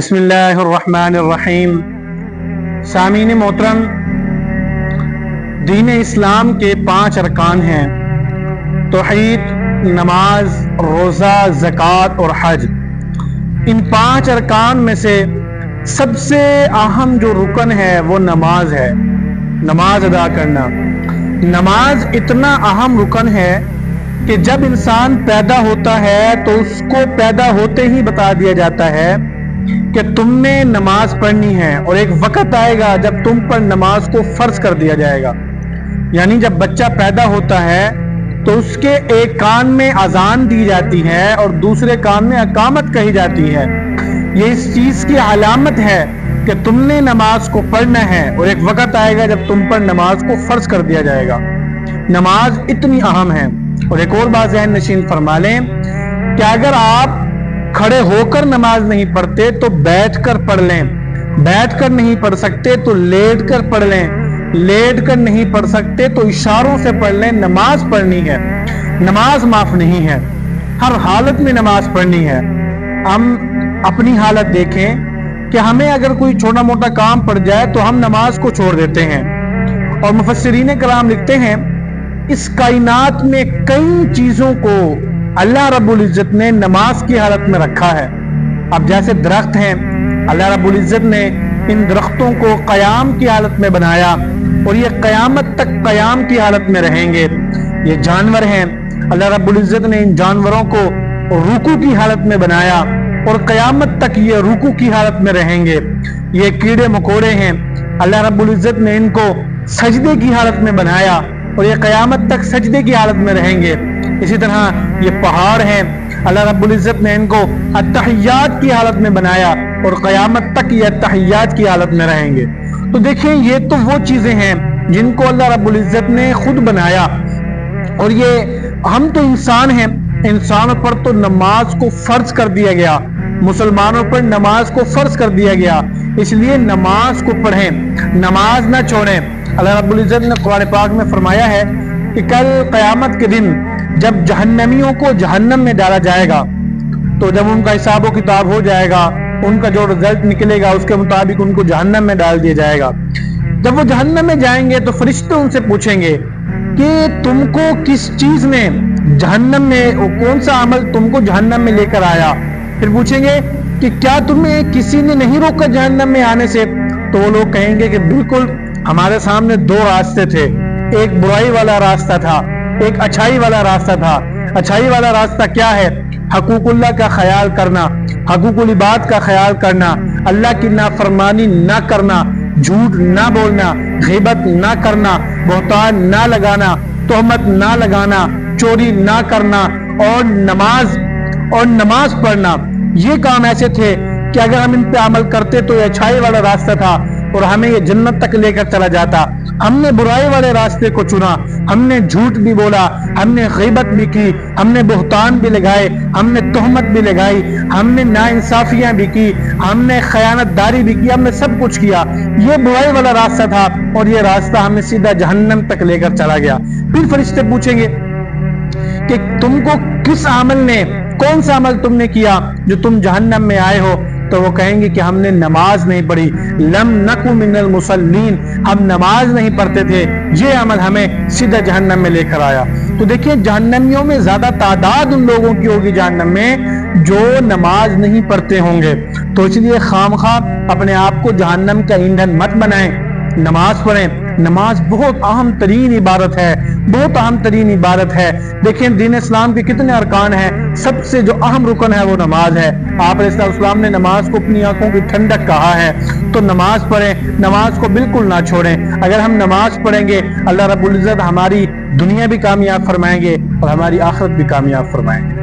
بسم اللہ الرحمن الرحیم۔ سامعین محترم، دین اسلام کے 5 ارکان ہیں: توحید، نماز، روزہ، زکوٰۃ اور حج۔ ان 5 ارکان میں سے سب سے اہم جو رکن ہے وہ نماز ہے، نماز ادا کرنا۔ نماز اتنا اہم رکن ہے کہ جب انسان پیدا ہوتا ہے تو اس کو پیدا ہوتے ہی بتا دیا جاتا ہے کہ تم نے نماز پڑھنی ہے، اور ایک وقت آئے گا جب تم پر نماز کو فرض کر دیا جائے گا۔ یعنی جب بچہ پیدا ہوتا ہے تو اس کے ایک کان میں اذان دی جاتی ہے اور دوسرے کان میں اقامت کہی جاتی ہے۔ یہ اس چیز کی علامت ہے کہ تم نے نماز کو پڑھنا ہے، اور ایک وقت آئے گا جب تم پر نماز کو فرض کر دیا جائے گا۔ نماز اتنی اہم ہے۔ اور ایک اور بات ذہن نشین فرما لیں کہ اگر آپ کھڑے ہو کر نماز نہیں پڑھتے تو بیٹھ کر پڑھ لیں، بیٹھ کر نہیں پڑھ سکتے تو لیٹ کر پڑھ لیں، لیٹ کر نہیں پڑھ سکتے تو اشاروں سے پڑھ لیں۔ نماز پڑھنی ہے، نماز معاف نہیں ہے، ہر حالت میں نماز پڑھنی ہے۔ ہم اپنی حالت دیکھیں کہ ہمیں اگر کوئی چھوٹا موٹا کام پڑ جائے تو ہم نماز کو چھوڑ دیتے ہیں، اور مفسرین کرام لکھتے ہیں اس کائنات میں کئی چیزوں کو اللہ رب العزت نے نماز کی حالت میں رکھا ہے۔ اب جیسے درخت ہیں، اللہ رب العزت نے ان درختوں کو قیام کی حالت میں بنایا اور یہ قیامت تک قیام کی حالت میں رہیں گے۔ یہ جانور ہیں، اللہ رب العزت نے ان جانوروں کو رکوع کی حالت میں بنایا اور قیامت تک یہ رکوع کی حالت میں رہیں گے۔ یہ کیڑے مکوڑے ہیں، اللہ رب العزت نے ان کو سجدے کی حالت میں بنایا اور یہ قیامت تک سجدے کی حالت میں رہیں گے۔ اسی طرح یہ پہاڑ ہیں، اللہ رب العزت نے ان کو التحیات کی حالت میں بنایا اور قیامت تک یہ التحیات کی حالت میں رہیں گے۔ تو دیکھیں، یہ تو وہ چیزیں ہیں جن کو اللہ رب العزت نے خود بنایا، اور یہ ہم تو انسان ہیں، انسانوں پر تو نماز کو فرض کر دیا گیا، مسلمانوں پر نماز کو فرض کر دیا گیا۔ اس لیے نماز کو پڑھیں، نماز نہ چھوڑیں۔ اللہ رب العزت نے قرآن پاک میں فرمایا ہے کہ کل قیامت کے دن جب جہنمیوں کو جہنم میں ڈالا جائے گا، تو جب ان کا حساب و کتاب ہو جائے گا، ان کا جو رزلٹ نکلے گا اس کے مطابق ان کو جہنم میں ڈال دیا جائے گا۔ جب وہ جہنم میں جائیں گے تو فرشتے ان سے پوچھیں گے کہ تم کو کس چیز نے جہنم میں، کون سا عمل تم کو جہنم میں لے کر آیا؟ پھر پوچھیں گے کہ کیا تمہیں کسی نے نہیں روکا جہنم میں آنے سے؟ تو وہ لوگ کہیں گے کہ بالکل، ہمارے سامنے 2 راستے تھے، ایک برائی والا راستہ تھا، ایک اچھائی والا راستہ تھا۔ اچھائی والا راستہ کیا ہے؟ حقوق اللہ کا خیال کرنا، حقوق العباد کا خیال کرنا، اللہ کی نافرمانی نہ کرنا، جھوٹ نہ بولنا، غیبت نہ کرنا، بہتان نہ لگانا، تہمت نہ لگانا، چوری نہ کرنا، اور نماز پڑھنا۔ یہ کام ایسے تھے کہ اگر ہم ان پہ عمل کرتے تو یہ اچھائی والا راستہ تھا اور ہمیں یہ جنت تک لے کر چلا جاتا۔ ہم نے برائی والے راستے کو چنا، ہم نے جھوٹ بھی بولا، ہم نے غیبت بھی کی، ہم نے بہتان بھی لگائے، ہم نے تہمت بھی لگائی، ہم نے ناانصافیاں بھی کی، ہم نے خیانت داری بھی کی، ہم نے سب کچھ کیا۔ یہ برائی والا راستہ تھا اور یہ راستہ ہمیں سیدھا جہنم تک لے کر چلا گیا۔ پھر فرشتے پوچھیں گے کہ تم کو کس عمل نے، کون سا عمل تم نے کیا جو تم جہنم میں آئے ہو؟ تو وہ کہیں گے کہ ہم نے نماز نہیں پڑھی، لم نکو من المصلین، ہم نماز نہیں پڑھتے تھے، یہ عمل ہمیں سیدھا جہنم میں لے کر آیا۔ تو دیکھیں، جہنمیوں میں زیادہ تعداد ان لوگوں کی ہوگی جہنم میں جو نماز نہیں پڑھتے ہوں گے۔ تو اس لیے خواہ اپنے آپ کو جہنم کا ایندھن مت بنائیں، نماز پڑھیں۔ نماز بہت اہم ترین عبادت ہے، بہت اہم ترین عبادت ہے۔ دیکھیں، دین اسلام کے کتنے ارکان ہیں، سب سے جو اہم رکن ہے وہ نماز ہے۔ آپ علیہ السلام نے نماز کو اپنی آنکھوں کی ٹھنڈک کہا ہے۔ تو نماز پڑھیں، نماز کو بالکل نہ چھوڑیں۔ اگر ہم نماز پڑھیں گے، اللہ رب العزت ہماری دنیا بھی کامیاب فرمائیں گے اور ہماری آخرت بھی کامیاب فرمائیں گے۔